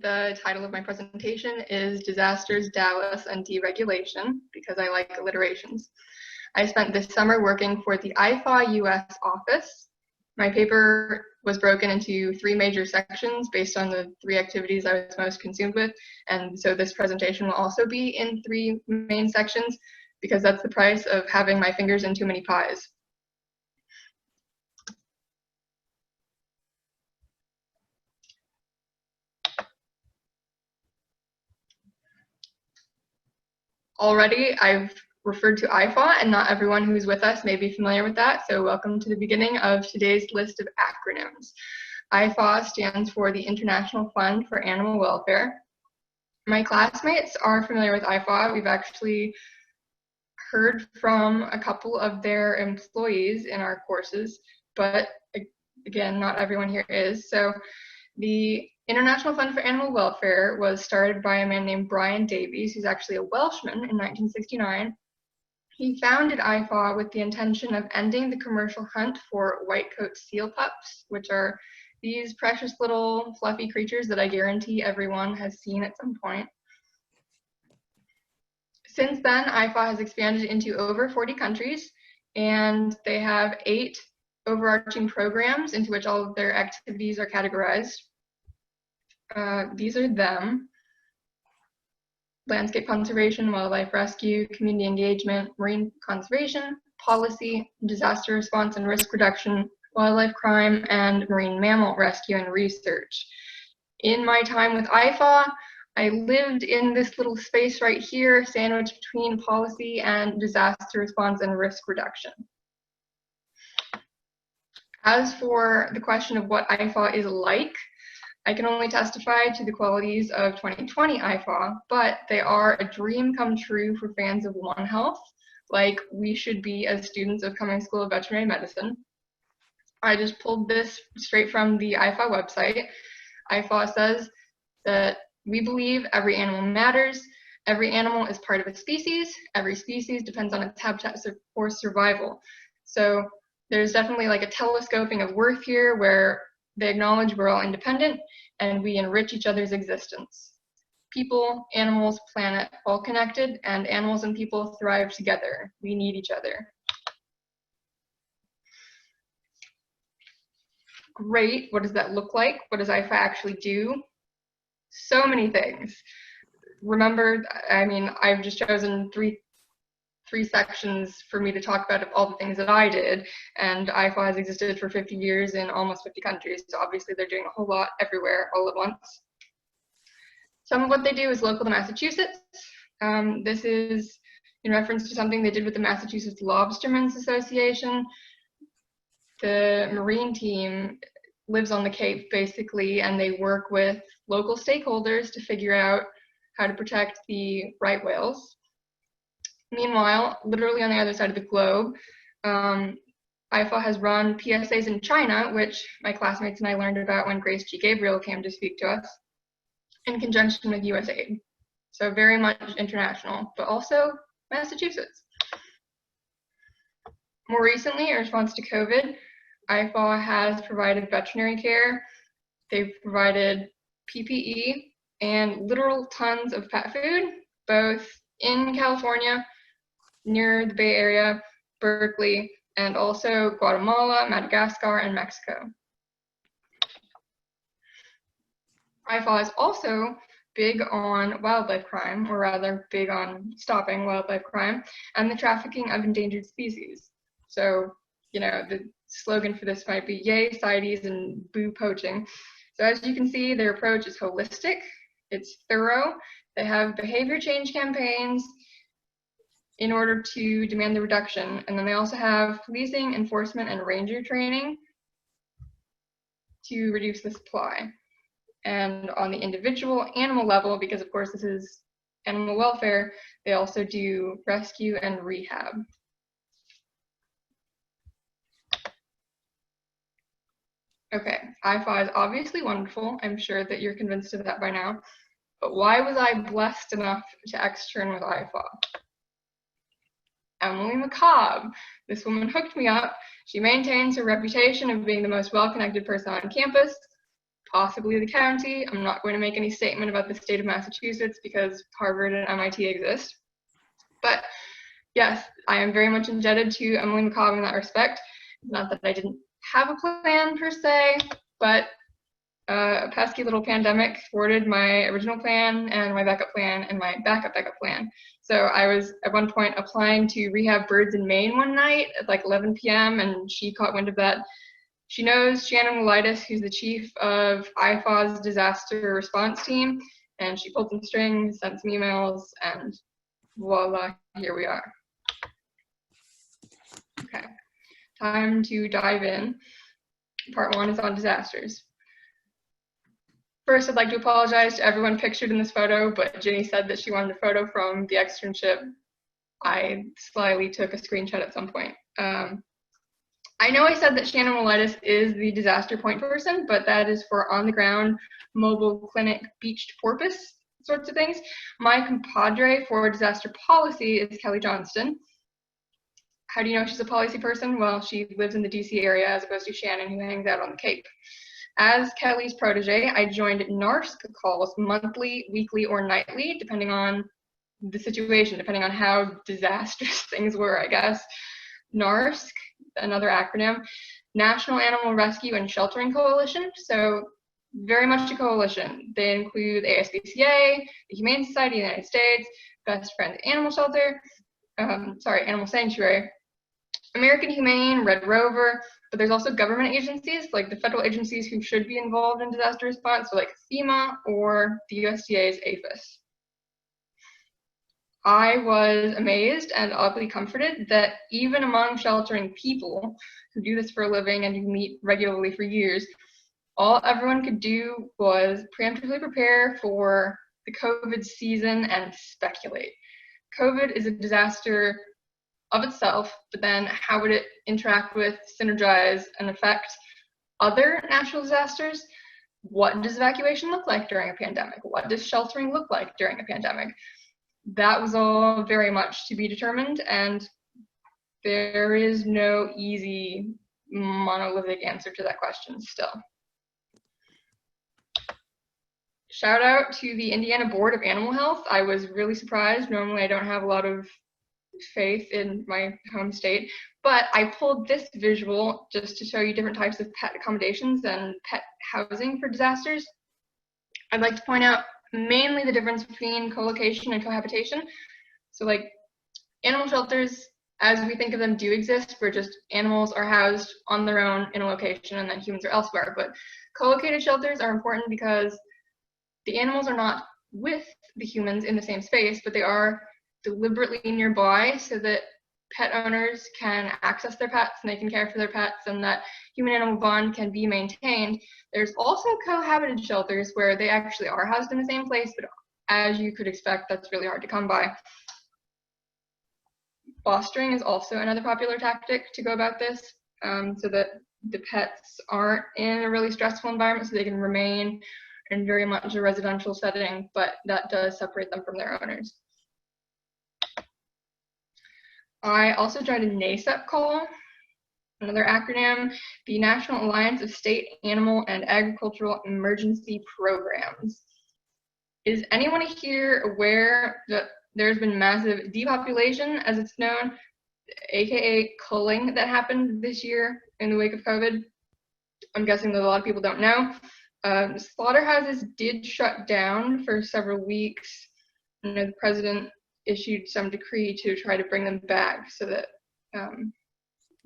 The title of my presentation is Disasters, Dallas, and Deregulation, because I like alliterations. I spent this summer working for the IFAW US office. My paper was broken into 3 major sections based on the 3 activities I was most consumed with, and so this presentation will also be in 3 main sections, because that's the price of having my fingers in too many pies. Already, I've referred to IFAW, and not everyone who's with us may be familiar with that, so welcome to the beginning of today's list of acronyms. IFAW stands for the International Fund for Animal Welfare. My classmates are familiar with IFAW. We've actually heard from a couple of their employees in our courses, but again, not everyone here is. So the International Fund for Animal Welfare was started by a man named Brian Davies, who's actually a Welshman, in 1969. He founded IFAW with the intention of ending the commercial hunt for white-coat seal pups, which are these precious little fluffy creatures that I guarantee everyone has seen at some point. Since then, IFAW has expanded into over 40 countries, and they have 8 overarching programs into which all of their activities are categorized. These are them: landscape conservation, wildlife rescue, community engagement, marine conservation, policy, disaster response and risk reduction, wildlife crime, and marine mammal rescue and research. In my time with IFAW, I lived in this little space right here, sandwiched between policy and disaster response and risk reduction. As for the question of what IFAW is like, I can only testify to the qualities of 2020 IFAW, but they are a dream come true for fans of One Health, like we should be as students of Cummings School of Veterinary Medicine. I just pulled this straight from the IFAW website. IFAW says that we believe every animal matters, every animal is part of a species, every species depends on its habitat for survival. So there's definitely like a telescoping of worth here, where they acknowledge we're all independent and we enrich each other's existence. People, animals, planet, all connected, and animals and people thrive together. We need each other. Great, what does that look like? What does IFAW actually do? So many things. Remember, I mean, I've just chosen three sections for me to talk about of all the things that I did, and IFAW has existed for 50 years in almost 50 countries, so obviously they're doing a whole lot everywhere all at once. Some of what they do is local to Massachusetts. This is in reference to something they did with the Massachusetts Lobstermen's Association. The marine team lives on the Cape basically, and they work with local stakeholders to figure out how to protect the right whales. Meanwhile, literally on the other side of the globe, IFAW has run PSAs in China, which my classmates and I learned about when Grace G. Gabriel came to speak to us, in conjunction with USAID. So very much international, but also Massachusetts. More recently, in response to COVID, IFAW has provided veterinary care. They've provided PPE and literal tons of pet food, both in California, near the Bay Area, Berkeley, and also Guatemala, Madagascar, and Mexico. IFAW is also big on wildlife crime, or rather big on stopping wildlife crime, and the trafficking of endangered species. So, you know, the slogan for this might be yay CITES and boo poaching. So as you can see, their approach is holistic, it's thorough, they have behavior change campaigns in order to demand the reduction, and then they also have policing, enforcement, and ranger training to reduce the supply. And on the individual animal level, because of course this is animal welfare, they also do rescue and rehab. Okay, IFAW is obviously wonderful. I'm sure that you're convinced of that by now. But why was I blessed enough to extern with IFAW? Emily Cobb. This woman hooked me up. She maintains her reputation of being the most well-connected person on campus, possibly the county. I'm not going to make any statement about the state of Massachusetts because Harvard and MIT exist. But yes, I am very much indebted to Emily McCobb in that respect. Not that I didn't have a plan per se, but a pesky little pandemic thwarted my original plan and my backup plan and my backup plan. So I was at one point applying to rehab birds in Maine one night at like 11 p.m. and she caught wind of that. She knows Shannon Wolitis, who's the chief of IFAW's disaster response team, and she pulled some strings, sent some emails, and voila, here we are. Okay, time to dive in. Part 1 is on disasters. First, I'd like to apologize to everyone pictured in this photo, but Ginny said that she wanted a photo from the externship. I slyly took a screenshot at some point. I know I said that Shannon Wolitis is the disaster point person, but that is for on-the-ground, mobile clinic, beached porpoise sorts of things. My compadre for disaster policy is Kelly Johnston. How do you know she's a policy person? Well, she lives in the DC area as opposed to Shannon, who hangs out on the Cape. As Kelly's protege, I joined NARSC calls monthly, weekly, or nightly, depending on the situation, depending on how disastrous things were, I guess. NARSC, another acronym, National Animal Rescue and Sheltering Coalition. So very much a coalition. They include ASPCA, the Humane Society of the United States, Best Friends Animal Shelter, Animal Sanctuary, American Humane, Red Rover, but there's also government agencies, like the federal agencies who should be involved in disaster response, so like FEMA or the USDA's APHIS. I was amazed and oddly comforted that even among sheltering people who do this for a living and who meet regularly for years, all everyone could do was preemptively prepare for the COVID season and speculate. COVID is a disaster of itself, but then how would it interact with, synergize, and affect other natural disasters? What does evacuation look like during a pandemic? What does sheltering look like during a pandemic? That was all very much to be determined, and there is no easy monolithic answer to that question still. Shout out to the Indiana Board of Animal Health. I was really surprised. Normally I don't have a lot of faith in my home state, but I pulled this visual just to show you different types of pet accommodations and pet housing for disasters. I'd like to point out mainly the difference between co-location and cohabitation. So like animal shelters, as we think of them, do exist, where just animals are housed on their own in a location and then humans are elsewhere. But co-located shelters are important because the animals are not with the humans in the same space, but they are deliberately nearby so that pet owners can access their pets and they can care for their pets and that human-animal bond can be maintained. There's also cohabited shelters where they actually are housed in the same place, but as you could expect, that's really hard to come by. Fostering is also another popular tactic to go about this, so that the pets aren't in a really stressful environment so they can remain in very much a residential setting, but that does separate them from their owners. I also joined a NASEP call, another acronym, the National Alliance of State Animal and Agricultural Emergency Programs. Is anyone here aware that there's been massive depopulation, as it's known, aka culling, that happened this year in the wake of COVID? I'm guessing that a lot of people don't know. Slaughterhouses did shut down for several weeks. You know, the president issued some decree to try to bring them back so that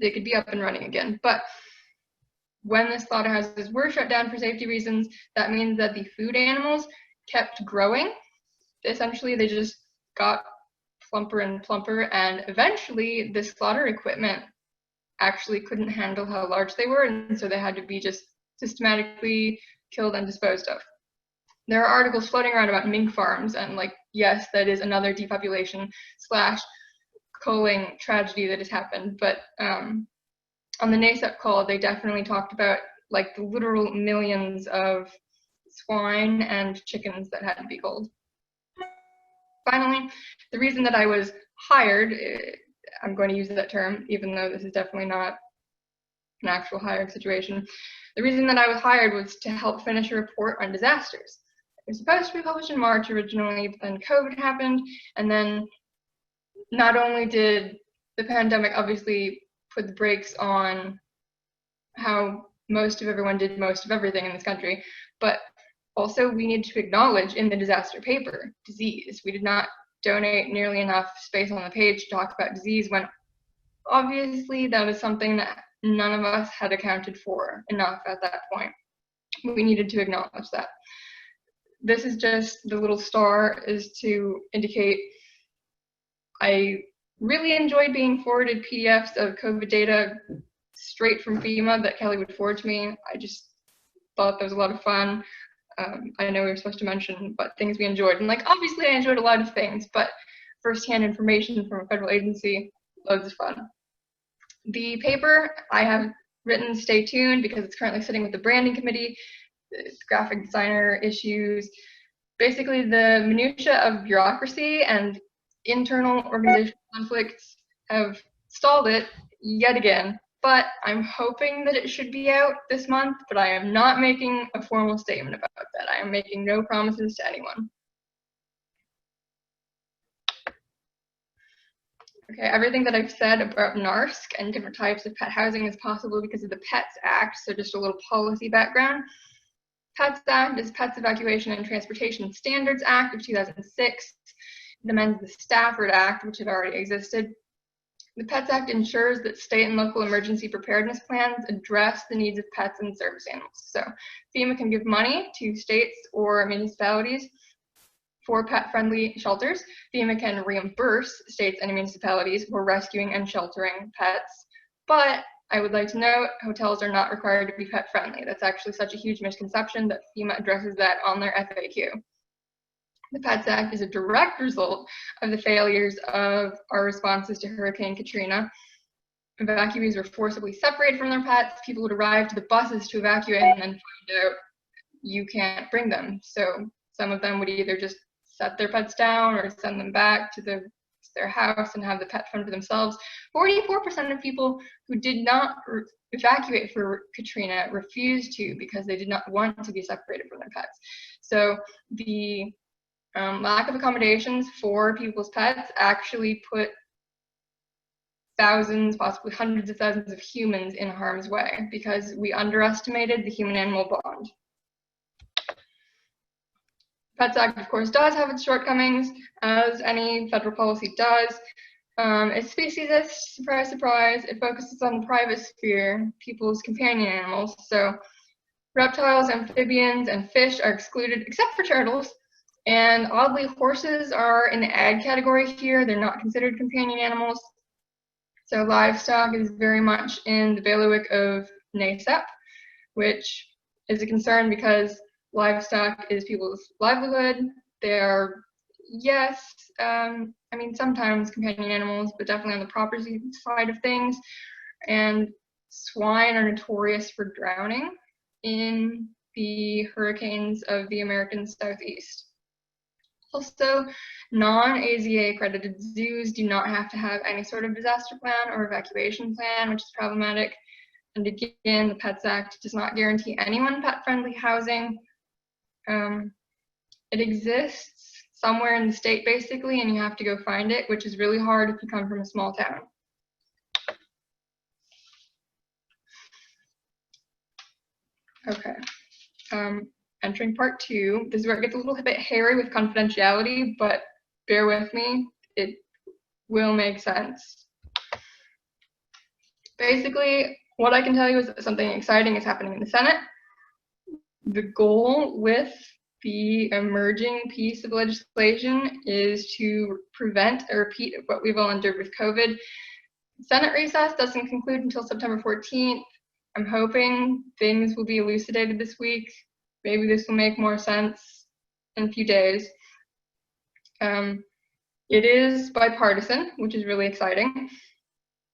they could be up and running again. But when the slaughterhouses were shut down for safety reasons, that means that the food animals kept growing. Essentially, they just got plumper and plumper, and eventually the slaughter equipment actually couldn't handle how large they were, and so they had to be just systematically killed and disposed of. There are articles floating around about mink farms, and like, yes, that is another depopulation / culling tragedy that has happened. But on the NASEP call, they definitely talked about like the literal millions of swine and chickens that had to be culled. Finally, the reason that I was hired, I'm going to use that term, even though this is definitely not an actual hiring situation. The reason that I was hired was to help finish a report on disasters. It was supposed to be published in March originally, but then COVID happened, and then not only did the pandemic obviously put the brakes on how most of everyone did most of everything in this country, but also we need to acknowledge in the disaster paper disease. We did not donate nearly enough space on the page to talk about disease when obviously that was something that none of us had accounted for enough at that point. We needed to acknowledge that. This is just the little star is to indicate I really enjoyed being forwarded PDFs of COVID data straight from FEMA that Kelly would forward to me. I just thought that was a lot of fun. I know we were supposed to mention, but things we enjoyed. And like, obviously I enjoyed a lot of things, but firsthand information from a federal agency, loads of fun. The paper I have written, stay tuned, because it's currently sitting with the branding committee, the graphic designer issues, basically the minutia of bureaucracy and internal organizational conflicts have stalled it yet again. But I'm hoping that it should be out this month, but I am not making a formal statement about that. I am making no promises to anyone. Okay, everything that I've said about NARSC and different types of pet housing is possible because of the PETS Act, so just a little policy background. PETS Act is Pets Evacuation and Transportation Standards Act of 2006. It amends the Stafford Act, which had already existed. The PETS Act ensures that state and local emergency preparedness plans address the needs of pets and service animals. So FEMA can give money to states or municipalities for pet-friendly shelters. FEMA can reimburse states and municipalities for rescuing and sheltering pets. But I would like to note, hotels are not required to be pet-friendly. That's actually such a huge misconception that FEMA addresses that on their FAQ. The PETS Act is a direct result of the failures of our responses to Hurricane Katrina. Evacuees were forcibly separated from their pets. People would arrive to the buses to evacuate and then find out you can't bring them. So some of them would either just set their pets down or send them back to their house and have the pet fend for themselves. 44% of people who did not evacuate for Katrina refused to because they did not want to be separated from their pets. So the lack of accommodations for people's pets actually put thousands, possibly hundreds of thousands of humans in harm's way because we underestimated the human-animal bond. PETS Act, of course, does have its shortcomings, as any federal policy does. It's speciesist, surprise, surprise. It focuses on the private sphere, people's companion animals. So reptiles, amphibians, and fish are excluded, except for turtles. And oddly, horses are in the ag category here. They're not considered companion animals. So livestock is very much in the bailiwick of NEPA, which is a concern because livestock is people's livelihood. They are, yes, I mean, sometimes companion animals, but definitely on the property side of things. And swine are notorious for drowning in the hurricanes of the American Southeast. Also, non-AZA accredited zoos do not have to have any sort of disaster plan or evacuation plan, which is problematic. And again, the PETS Act does not guarantee anyone pet-friendly housing. It exists somewhere in the state basically, and you have to go find it, which is really hard if you come from a small town. Okay. Entering part 2, this is where it gets a little bit hairy with confidentiality, but bear with me, it will make sense. Basically, what I can tell you is that something exciting is happening in the Senate. The goal with the emerging piece of legislation is to prevent a repeat of what we've all endured with COVID. Senate recess doesn't conclude until September 14th. I'm hoping things will be elucidated this week. Maybe this will make more sense in a few days. It is bipartisan, which is really exciting.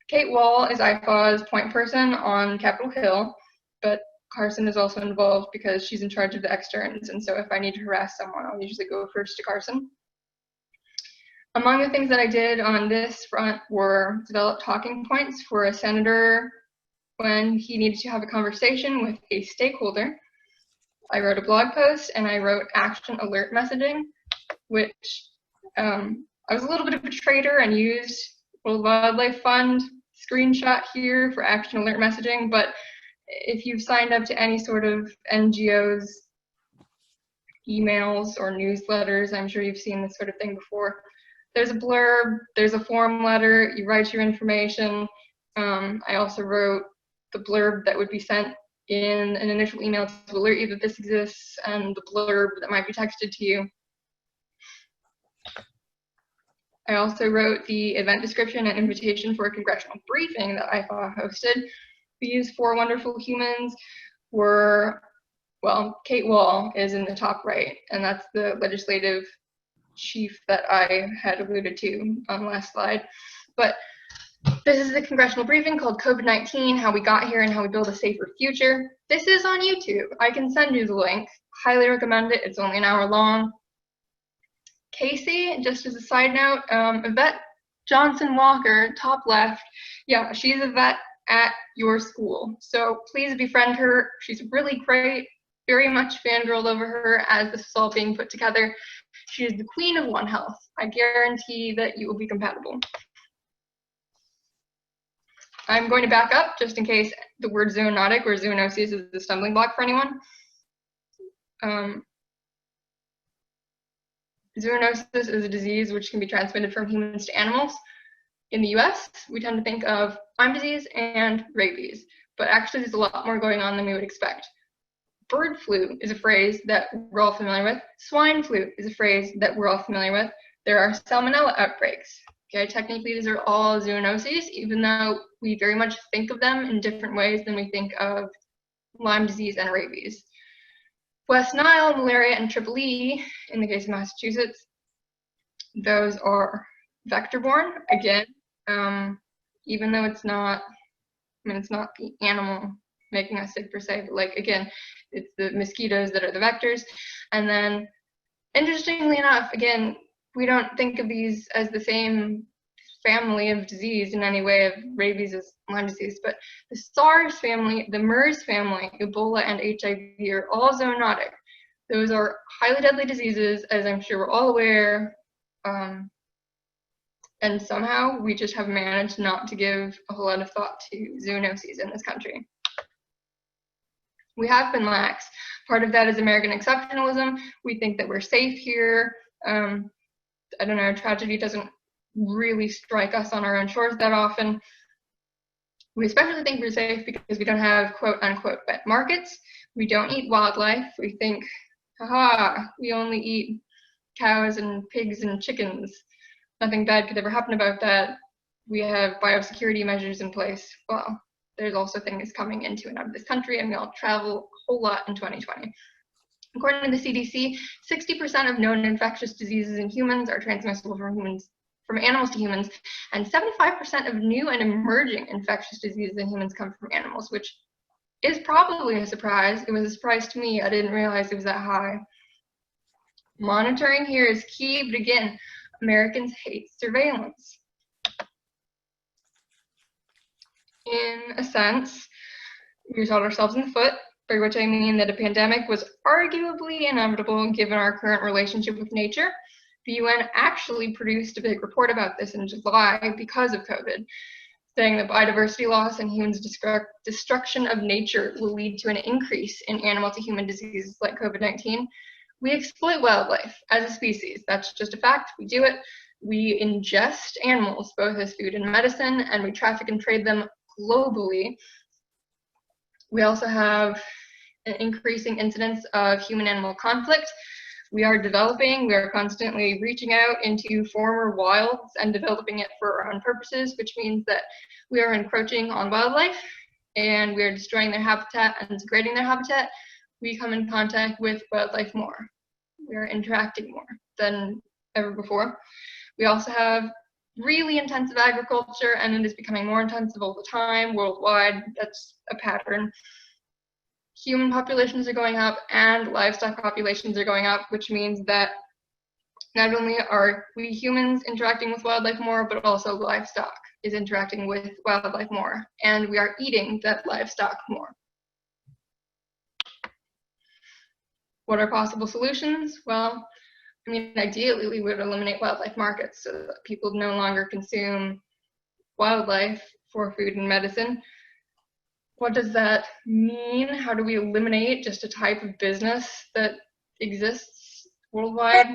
Kate Wall is IFAW's point person on Capitol Hill, but Carson is also involved because she's in charge of the externs, and so if I need to harass someone, I'll usually go first to Carson. Among the things that I did on this front were develop talking points for a senator when he needed to have a conversation with a stakeholder. I wrote a blog post and I wrote action alert messaging, which I was a little bit of a traitor and used World Wildlife Fund screenshot here for action alert messaging, but if you've signed up to any sort of NGO's emails or newsletters, I'm sure you've seen this sort of thing before. There's a blurb, there's a form letter, you write your information. I also wrote the blurb that would be sent in an initial email to alert you that this exists, and the blurb that might be texted to you. I also wrote the event description and invitation for a congressional briefing that IFAW hosted. These four wonderful humans were, well, Kate Wall is in the top right, and that's the legislative chief that I had alluded to on the last slide. But this is a congressional briefing called COVID-19, How We Got Here and How We Build a Safer Future. This is on YouTube. I can send you the link. Highly recommend it. It's only an hour long. Casey, just as a side note, Yvette Johnson Walker, top left, yeah, she's a vet at your school. So please befriend her. She's really great. Very much fangirled over her as this is all being put together. She is the queen of One Health. I guarantee that you will be compatible. I'm going to back up just in case the word zoonotic or zoonoses is a stumbling block for anyone. Zoonosis is a disease which can be transmitted from humans to animals. In the US, we tend to think of Lyme disease and rabies, but actually there's a lot more going on than we would expect. Bird flu is a phrase that we're all familiar with. Swine flu is a phrase that we're all familiar with. There are salmonella outbreaks. Okay, technically these are all zoonoses, even though we very much think of them in different ways than we think of Lyme disease and rabies. West Nile, malaria, and Triple E, in the case of Massachusetts, those are vector-borne. Again, even though it's not, it's not the animal making us sick per se, but like, again, it's the mosquitoes that are the vectors. And then, interestingly enough, again, we don't think of these as the same family of disease in any way of rabies as Lyme disease, but the SARS family, the MERS family, Ebola, and HIV are all zoonotic. Those are highly deadly diseases, as I'm sure we're all aware, and somehow we just have managed not to give a whole lot of thought to zoonoses in this country. We have been lax. Part of that is American exceptionalism. We think that we're safe here. I don't know, tragedy doesn't really strike us on our own shores that often. We especially think we're safe because we don't have quote unquote wet markets. We don't eat wildlife. We think, haha, we only eat cows and pigs and chickens. Nothing bad could ever happen about that. We have biosecurity measures in place. Well, there's also things coming into and out of this country, and we all travel a whole lot in 2020. According to the CDC, 60% of known infectious diseases in humans are transmissible from animals to humans, and 75% of new and emerging infectious diseases in humans come from animals, which is probably a surprise. It was a surprise to me. I didn't realize it was that high. Monitoring here is key, but again, Americans hate surveillance. In a sense, we shot ourselves in the foot, by which I mean that a pandemic was arguably inevitable given our current relationship with nature. The UN actually produced a big report about this in July because of COVID, saying that biodiversity loss and humans' destruction of nature will lead to an increase in animal-to-human diseases like COVID-19. We exploit wildlife as a species. That's just a fact. We do it. We ingest animals, both as food and medicine, and we traffic and trade them globally. We also have an increasing incidence of human-animal conflict. We are constantly reaching out into former wilds and developing it for our own purposes, which means that we are encroaching on wildlife and we are destroying their habitat and degrading their habitat. We come in contact with wildlife more. We are interacting more than ever before. We also have really intensive agriculture, and it is becoming more intensive all the time worldwide. That's a pattern. Human populations are going up and livestock populations are going up, which means that not only are we humans interacting with wildlife more, but also livestock. is interacting with wildlife more, and we are eating that livestock more. What are possible solutions? Well, I mean, ideally, we would eliminate wildlife markets so that people no longer consume wildlife for food and medicine. What does that mean? How do we eliminate just a type of business that exists worldwide?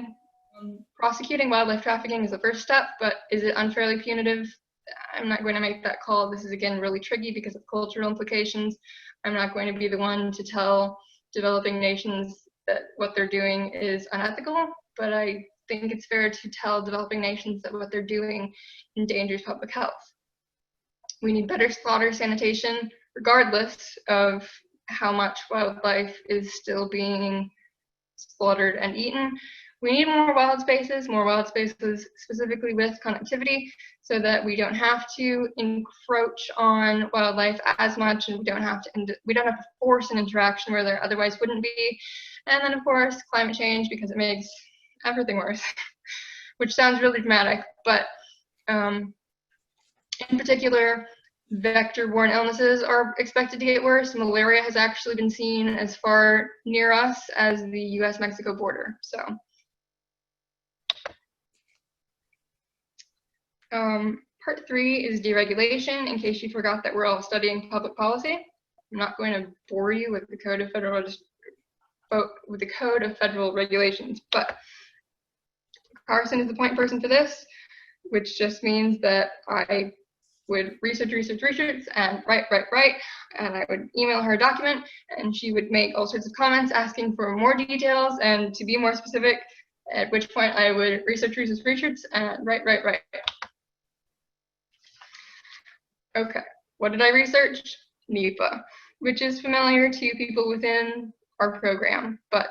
Prosecuting wildlife trafficking is the first step, but is it unfairly punitive? I'm not going to make that call. This is, again, really tricky because of cultural implications. I'm not going to be the one to tell developing nations that what they're doing is unethical, but I think it's fair to tell developing nations that what they're doing endangers public health. We need better slaughter sanitation, regardless of how much wildlife is still being slaughtered and eaten. We need more wild spaces specifically with connectivity, so that we don't have to encroach on wildlife as much, and we don't have to force an interaction where there otherwise wouldn't be. And then, of course, climate change, because it makes everything worse, which sounds really dramatic, but in particular, vector-borne illnesses are expected to get worse. Malaria has actually been seen as far near us as the US-Mexico border. So, part 3 is deregulation, in case you forgot that we're all studying public policy. I'm not going to bore you with the Code of Federal Regulations, but Carson is the point person for this, which just means that I would research and write, and I would email her a document, and she would make all sorts of comments asking for more details and to be more specific, at which point I would research and write. Okay, what did I research? NEPA, which is familiar to people within our program, but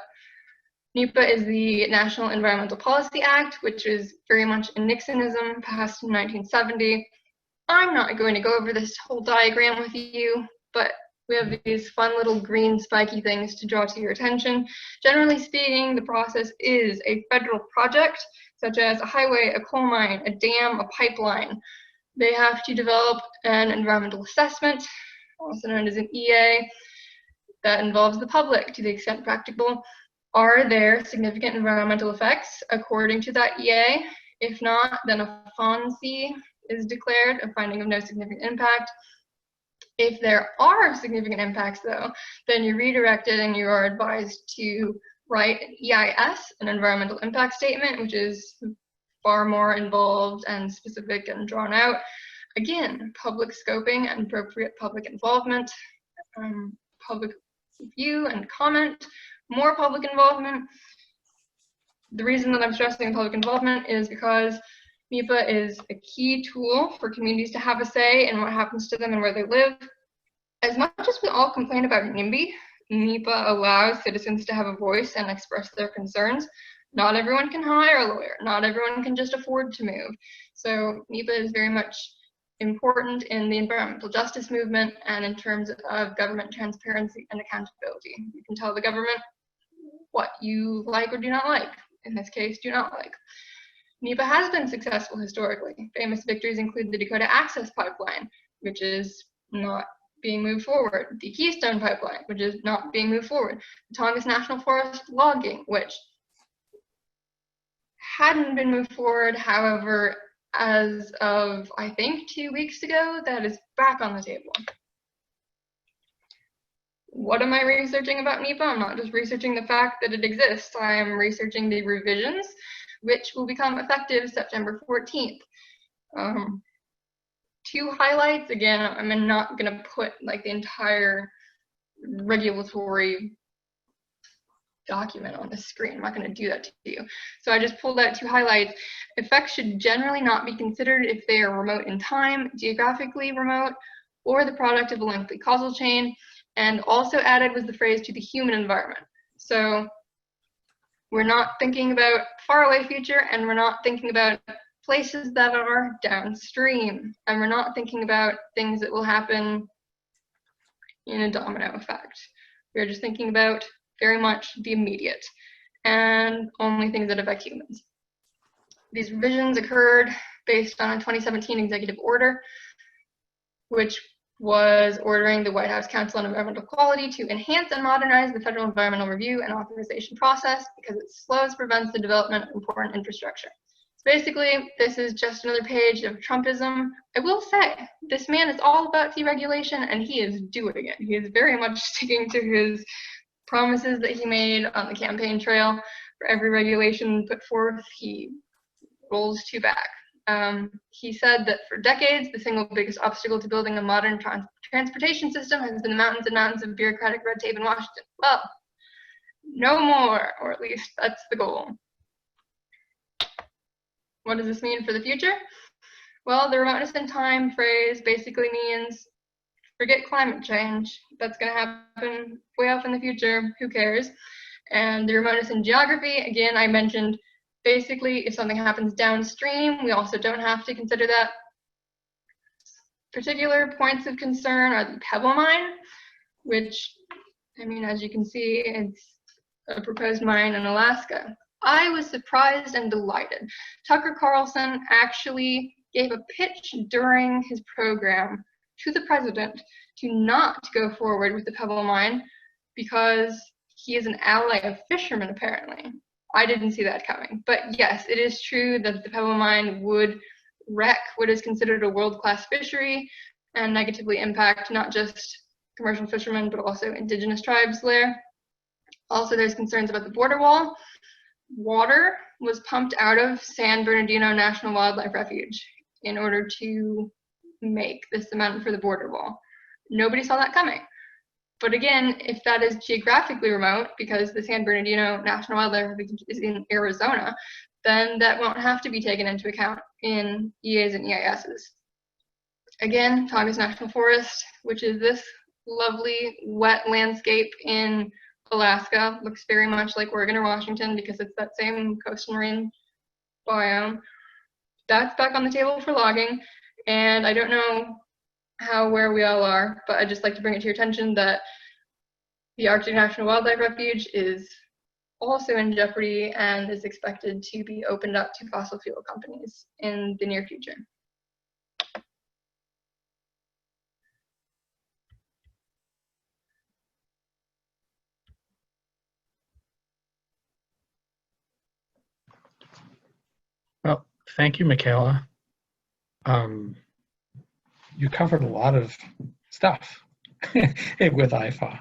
NEPA is the National Environmental Policy Act, which is very much a Nixonism passed in 1970. I'm not going to go over this whole diagram with you, but we have these fun little green spiky things to draw to your attention. Generally speaking, the process is a federal project, such as a highway, a coal mine, a dam, a pipeline. They have to develop an environmental assessment, also known as an EA, that involves the public to the extent practicable. Are there significant environmental effects according to that EA? If not, then a FONSI is declared, a finding of no significant impact. If there are significant impacts, though, then you're redirected and you are advised to write an EIS, an environmental impact statement, which is far more involved and specific and drawn out. Again, public scoping and appropriate public involvement, public review and comment, more public involvement. The reason that I'm stressing public involvement is because NEPA is a key tool for communities to have a say in what happens to them and where they live. As much as we all complain about NIMBY, NEPA allows citizens to have a voice and express their concerns. Not everyone can hire a lawyer. Not everyone can just afford to move. So NEPA is very much important in the environmental justice movement and in terms of government transparency and accountability. You can tell the government what you like or do not like. In this case, do not like. NEPA has been successful historically. Famous victories include the Dakota Access Pipeline, which is not being moved forward, the Keystone Pipeline, which is not being moved forward, the Tongass National Forest logging, which hadn't been moved forward. However, as of, I think, 2 weeks ago, that is back on the table. What am I researching about NEPA? I'm not just researching the fact that it exists. I am researching the revisions, which will become effective September 14th. 2 highlights. Again, I'm not going to put like the entire regulatory document on the screen. I'm not going to do that to you. So I just pulled out 2 highlights. Effects should generally not be considered if they are remote in time, geographically remote, or the product of a lengthy causal chain. And also added was the phrase to the human environment. So we're not thinking about faraway future, and we're not thinking about places that are downstream, and we're not thinking about things that will happen in a domino effect. We're just thinking about very much the immediate and only things that affect humans. These revisions occurred based on a 2017 executive order, which was ordering the White House Council on Environmental Quality to enhance and modernize the federal environmental review and authorization process because it slows, prevents the development of important infrastructure. So basically, this is just another page of Trumpism. I will say, this man is all about deregulation, and he is doing it. He is very much sticking to his promises that he made on the campaign trail. For every regulation put forth, he rolls two back. He said that for decades, the single biggest obstacle to building a modern transportation system has been the mountains and mountains of bureaucratic red tape in Washington. Well, no more, or at least that's the goal. What does this mean for the future? Well, the remoteness in time phrase basically means forget climate change. That's going to happen way off in the future. Who cares? And the remoteness in geography, again, I mentioned basically if something happens downstream, we also don't have to consider that. Particular points of concern are the Pebble Mine, which, I mean, as you can see, it's a proposed mine in Alaska. I was surprised and delighted. Tucker Carlson actually gave a pitch during his program to the president to not go forward with the Pebble Mine because he is an ally of fishermen, apparently. I didn't see that coming. But yes, it is true that the Pebble Mine would wreck what is considered a world-class fishery and negatively impact not just commercial fishermen, but also indigenous tribes there. Also, there's concerns about the border wall. Water was pumped out of San Bernardino National Wildlife Refuge in order to make the cement for the border wall. Nobody saw that coming. But again, if that is geographically remote, because the San Bernardino National Wildlife Refuge is in Arizona, then that won't have to be taken into account in EAs and EISs. Again, Tongass National Forest, which is this lovely wet landscape in Alaska, looks very much like Oregon or Washington because it's that same coastal marine biome. That's back on the table for logging, and I don't know where we all are, but I'd just like to bring it to your attention that the Arctic National Wildlife Refuge is also in jeopardy and is expected to be opened up to fossil fuel companies in the near future. Well, thank you, Michaela. You covered a lot of stuff with IFAW,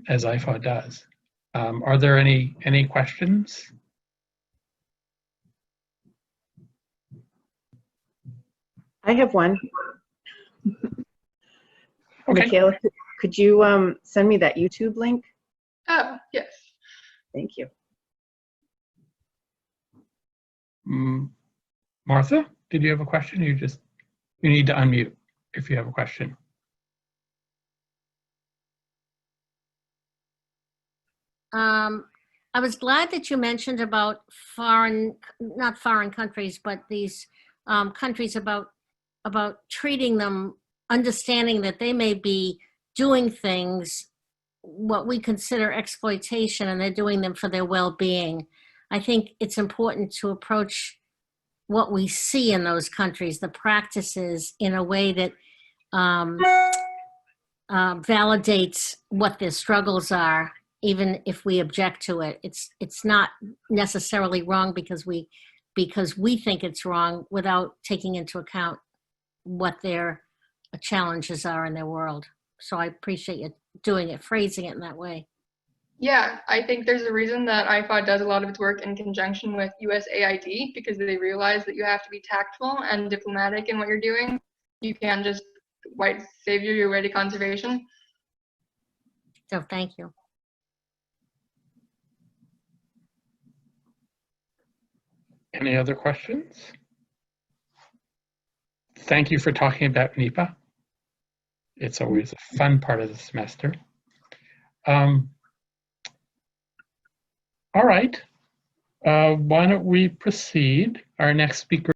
as IFAW does. Are there any questions? I have one. Okay. Michaela, could you send me that YouTube link? Oh, yes. Thank you. Martha, did you have a question? You need to unmute if you have a question. I was glad that you mentioned about not foreign countries, but these countries about treating them, understanding that they may be doing things, what we consider exploitation, and they're doing them for their well-being. I think it's important to approach what we see in those countries, the practices, in a way that validates what their struggles are, even if we object to it. It's not necessarily wrong because we think it's wrong without taking into account what their challenges are in their world. So I appreciate you doing it, phrasing it in that way. Yeah, I think there's a reason that IFAW does a lot of its work in conjunction with USAID, because they realize that you have to be tactful and diplomatic in what you're doing. You can't just white savior your way to conservation. So thank you. Any other questions? Thank you for talking about NEPA. It's always a fun part of the semester. All right, why don't we proceed? Our next speaker